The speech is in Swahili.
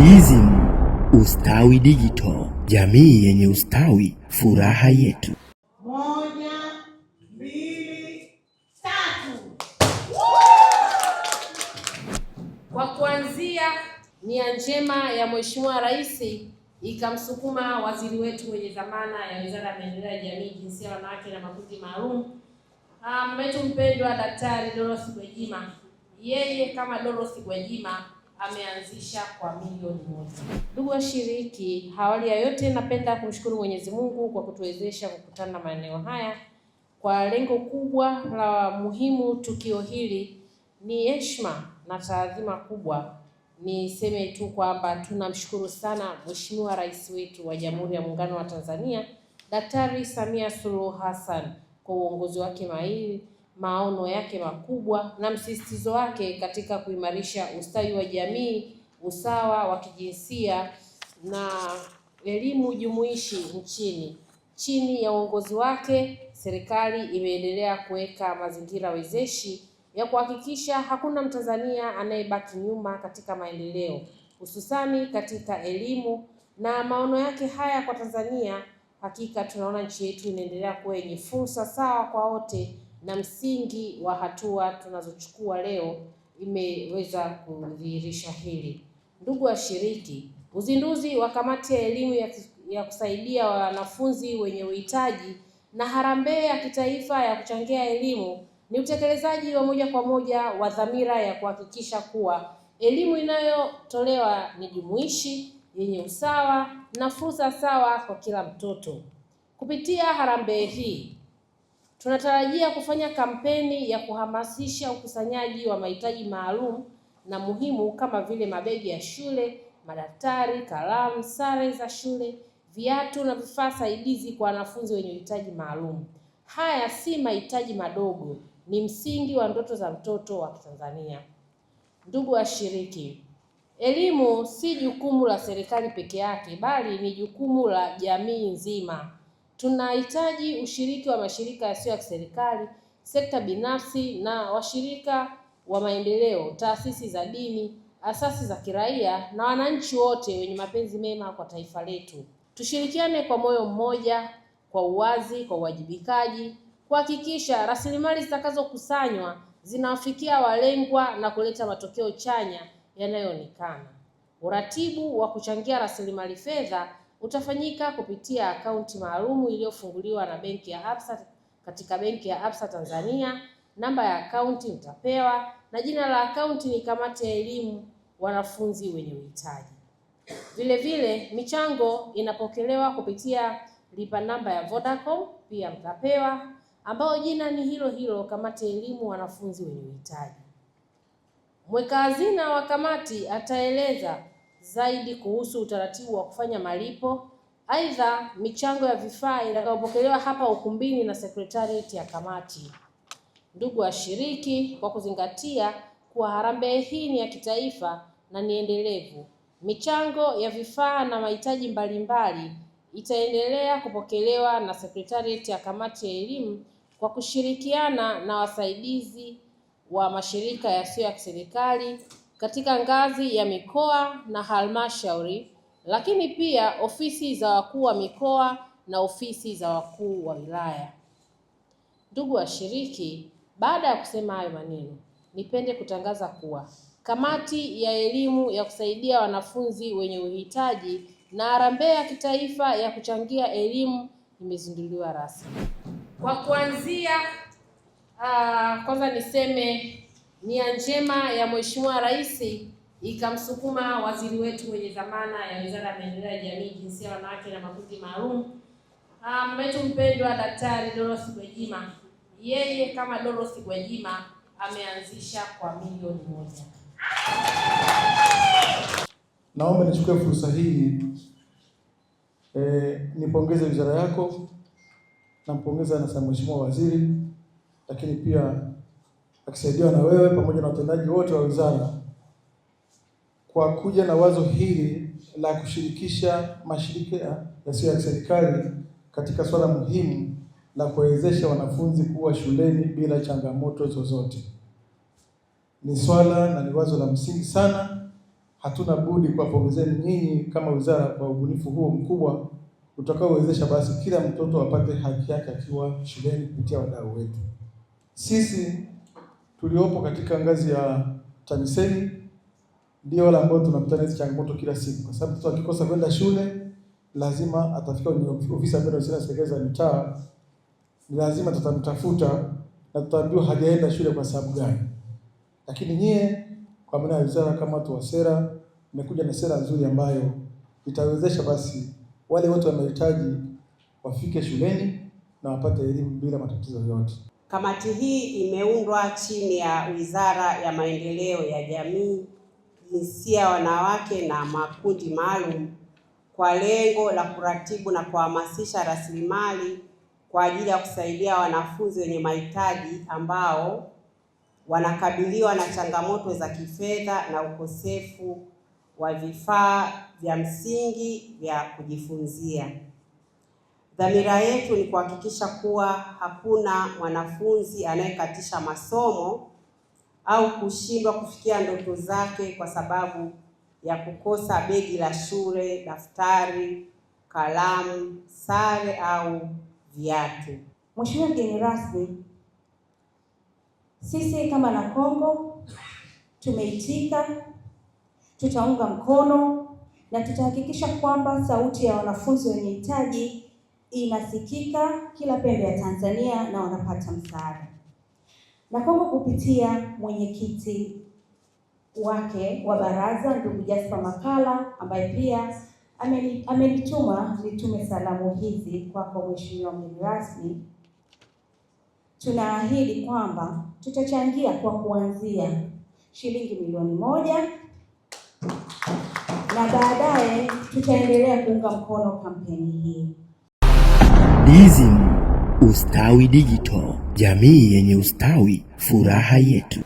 DSM Ustawi Digital, jamii yenye ustawi, furaha yetu. 1, 2, 3. Kwa kuanzia, nia njema ya Mheshimiwa Rais ikamsukuma waziri wetu mwenye dhamana ya Wizara ya Maendeleo ya Jamii, Jinsia, Wanawake na Makundi Maalum, mama yetu mpendwa Daktari Dorothy Gwajima. Yeye kama Dorothy Gwajima ameanzisha kwa milioni 1. Ndugu washiriki, awali ya yote napenda kumshukuru Mwenyezi Mungu kwa kutuwezesha kukutana maeneo haya kwa lengo kubwa la muhimu. Tukio hili ni heshima na taadhima kubwa. Niseme tu kwamba tunamshukuru sana Mheshimiwa Rais wetu wa Jamhuri ya Muungano wa Tanzania, Daktari Samia Suluhu Hassan, kwa uongozi wake mahiri, maono yake makubwa na msisitizo wake katika kuimarisha ustawi wa jamii, usawa wa kijinsia na elimu jumuishi nchini. Chini ya uongozi wake, serikali imeendelea kuweka mazingira wezeshi ya kuhakikisha hakuna Mtanzania anayebaki nyuma katika maendeleo, hususani katika elimu, na maono yake haya kwa Tanzania, hakika tunaona nchi yetu inaendelea kuwa yenye fursa sawa kwa wote, na msingi wa hatua tunazochukua leo imeweza kudhihirisha hili. Ndugu washiriki, uzinduzi wa kamati ya elimu ya kusaidia wanafunzi wenye uhitaji na harambee ya kitaifa ya kuchangia elimu ni utekelezaji wa moja kwa moja wa dhamira ya kuhakikisha kuwa elimu inayotolewa ni jumuishi, yenye usawa na fursa sawa kwa kila mtoto. Kupitia harambee hii, tunatarajia kufanya kampeni ya kuhamasisha ukusanyaji wa mahitaji maalum na muhimu kama vile mabegi ya shule, madaftari, kalamu, sare za shule, viatu na vifaa saidizi kwa wanafunzi wenye uhitaji maalum. Haya si mahitaji madogo, ni msingi wa ndoto za mtoto wa Tanzania. Ndugu washiriki, elimu si jukumu la serikali peke yake, bali ni jukumu la jamii nzima. Tunahitaji ushiriki wa mashirika yasiyo ya kiserikali, sekta binafsi na washirika wa maendeleo, taasisi za dini, asasi za kiraia na wananchi wote wenye mapenzi mema kwa taifa letu. Tushirikiane kwa moyo mmoja, kwa uwazi, kwa uwajibikaji, kuhakikisha rasilimali zitakazokusanywa zinawafikia walengwa na kuleta matokeo chanya yanayoonekana. Uratibu wa kuchangia rasilimali fedha utafanyika kupitia akaunti maalum iliyofunguliwa na benki ya Absa katika benki ya Absa Tanzania. Namba ya akaunti mtapewa na jina la akaunti ni Kamati ya Elimu Wanafunzi wenye Uhitaji. Vile vile michango inapokelewa kupitia lipa namba ya Vodacom, pia mtapewa, ambao jina ni hilo hilo, Kamati ya Elimu Wanafunzi wenye Uhitaji. Mweka hazina wa kamati ataeleza zaidi kuhusu utaratibu wa kufanya malipo. Aidha, michango ya vifaa itakayopokelewa hapa ukumbini na sekretarieti ya kamati. Ndugu washiriki, kwa kuzingatia kuwa harambee hii ni ya kitaifa na ni endelevu, michango ya vifaa na mahitaji mbalimbali itaendelea kupokelewa na sekretarieti ya kamati ya elimu kwa kushirikiana na wasaidizi wa mashirika yasiyo ya kiserikali katika ngazi ya mikoa na halmashauri, lakini pia ofisi za wakuu wa mikoa na ofisi za wakuu wa wilaya. Ndugu washiriki, baada ya kusema hayo maneno, nipende kutangaza kuwa kamati ya elimu ya kusaidia wanafunzi wenye uhitaji na harambee ya kitaifa ya kuchangia elimu imezinduliwa rasmi. Kwa kuanzia, kwanza niseme nia njema ya Mheshimiwa Rais ikamsukuma waziri wetu mwenye dhamana ya Wizara ya Maendeleo ya Jamii, Jinsia, Wanawake na Makundi Maalum, mama yetu mpendwa Daktari Dorothy Gwajima. Yeye kama Dorothy Gwajima ameanzisha kwa milioni 1. Naomba nichukue fursa hii nipongeze wizara yako, nampongeza na Mheshimiwa Waziri, lakini pia akisaidiwa na wewe pamoja na watendaji wote wa wizara kwa kuja na wazo hili la kushirikisha mashirika yasiyo ya kiserikali katika swala muhimu la kuwezesha wanafunzi kuwa shuleni bila changamoto zozote. Ni swala na ni wazo la msingi sana, hatuna budi kuwapongezeni nyinyi kama wizara kwa ubunifu huo mkubwa utakaowezesha basi kila mtoto apate haki yake akiwa shuleni kupitia wadau wetu. Sisi tuliopo katika ngazi ya TAMISEMI ndio wale ambao tunakutana hizo changamoto kila siku, kwa sababu mtoto akikosa kwenda shule lazima atafika kwenye ofisi ya serikali za mitaa, lazima tutamtafuta na tutaambiwa hajaenda shule kwa sababu gani. Lakini nyie kwa maana ya wizara kama watu wa sera mmekuja na sera nzuri ambayo itawezesha basi wale wote wanahitaji wafike shuleni na wapate elimu bila matatizo yoyote. Kamati hii imeundwa chini ya Wizara ya Maendeleo ya Jamii, Jinsia, Wanawake na Makundi Maalum kwa lengo la kuratibu na kuhamasisha rasilimali kwa ajili ya kusaidia wanafunzi wenye mahitaji ambao wanakabiliwa na changamoto za kifedha na ukosefu wa vifaa vya msingi vya kujifunzia. Dhamira yetu ni kuhakikisha kuwa hakuna mwanafunzi anayekatisha masomo au kushindwa kufikia ndoto zake kwa sababu ya kukosa begi la shule, daftari, kalamu, sare au viatu. Mheshimiwa mgeni rasmi, sisi kama Nakongo tumeitika, tutaunga mkono na tutahakikisha kwamba sauti ya wanafunzi wenye hitaji inasikika kila pembe ya Tanzania na wanapata msaada. Nakongo kupitia mwenyekiti wake wa baraza ndugu Jasper Makala ambaye pia amenituma nitume salamu hizi kwako Mheshimiwa mgeni rasmi, tunaahidi kwamba tutachangia kwa kuanzia shilingi milioni 1 na baadaye tutaendelea kuunga mkono kampeni hii. DSM Ustawi Digital, jamii yenye ustawi, furaha yetu.